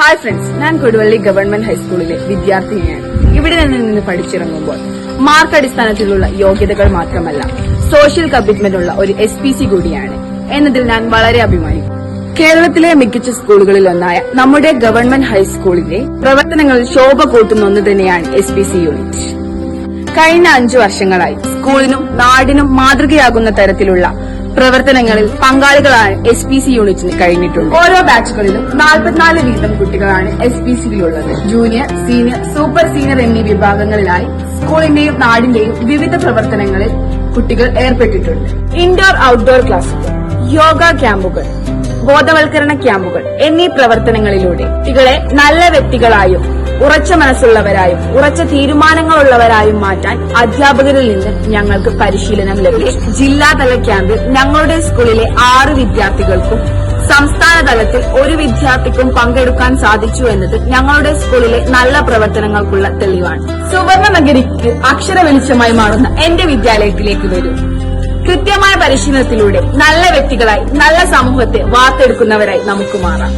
Hi friends, ഞാൻ Koduvally government ഹൈസ്കൂളിലെ വിദ്യാർത്ഥിനിയാണ്. ഇവിടെ നിന്ന് പഠിച്ചിറങ്ങുമ്പോൾ മാർക്ക് അടിസ്ഥാനത്തിലുള്ള യോഗ്യതകൾ മാത്രമല്ല, സോഷ്യൽ കമ്മിറ്റ്മെന്റ് ഉള്ള ഒരു SPC കൂടിയാണ് എന്നതിൽ ഞാൻ വളരെ അഭിമാനിക്കുന്നു. കേരളത്തിലെ മികച്ച സ്കൂളുകളിൽ ഒന്നായ നമ്മുടെ ഗവൺമെന്റ് ഹൈസ്കൂളിന്റെ പ്രവർത്തനങ്ങളിൽ ശോഭ കൂട്ടുന്ന ഒന്ന് തന്നെയാണ് SPC യൂണിറ്റ്. കഴിഞ്ഞ 5 വർഷങ്ങളായി സ്കൂളിനും നാടിനും മാതൃകയാകുന്ന തരത്തിലുള്ള പ്രവർത്തനങ്ങളിൽ പങ്കാളികളാണ് SPC യൂണിറ്റിന് കഴിഞ്ഞിട്ടുണ്ട്. ഓരോ ബാച്ചുകളിലും 44 വീതം കുട്ടികളാണ് SPCയിലുള്ളത്. ജൂനിയർ, സീനിയർ, സൂപ്പർ സീനിയർ എന്നീ വിഭാഗങ്ങളിലായി സ്കൂളിന്റെയും നാടിന്റെയും വിവിധ പ്രവർത്തനങ്ങളിൽ കുട്ടികൾ ഏർപ്പെട്ടിട്ടുണ്ട്. ഇൻഡോർ ഔട്ട്ഡോർ ക്ലാസുകൾ, യോഗ ക്യാമ്പുകൾ, ബോധവൽക്കരണ ക്യാമ്പുകൾ എന്നീ പ്രവർത്തനങ്ങളിലൂടെ കുട്ടികളെ നല്ല വ്യക്തികളായും ഉറച്ച മനസ്സുള്ളവരായും ഉറച്ച തീരുമാനങ്ങളുള്ളവരായും മാറ്റാൻ അധ്യാപകരിൽ നിന്ന് ഞങ്ങൾക്ക് പരിശീലനം ലഭിച്ചു. ജില്ലാതല ക്യാമ്പിൽ ഞങ്ങളുടെ സ്കൂളിലെ 6 വിദ്യാർത്ഥികൾക്കും സംസ്ഥാന തലത്തിൽ 1 വിദ്യാർത്ഥിക്കും പങ്കെടുക്കാൻ സാധിച്ചു എന്നത് ഞങ്ങളുടെ സ്കൂളിലെ നല്ല പ്രവർത്തനങ്ങൾക്കുള്ള തെളിവാണ്. സുവർണ നഗരിക്ക് അക്ഷര വെളിച്ചമായി മാറുന്ന എന്റെ വിദ്യാലയത്തിലേക്ക് വരൂ. കൃത്യമായ പരിശീലനത്തിലൂടെ നല്ല വ്യക്തികളായി നല്ല സമൂഹത്തെ വാർത്തെടുക്കുന്നവരായി നമുക്ക് മാറാം.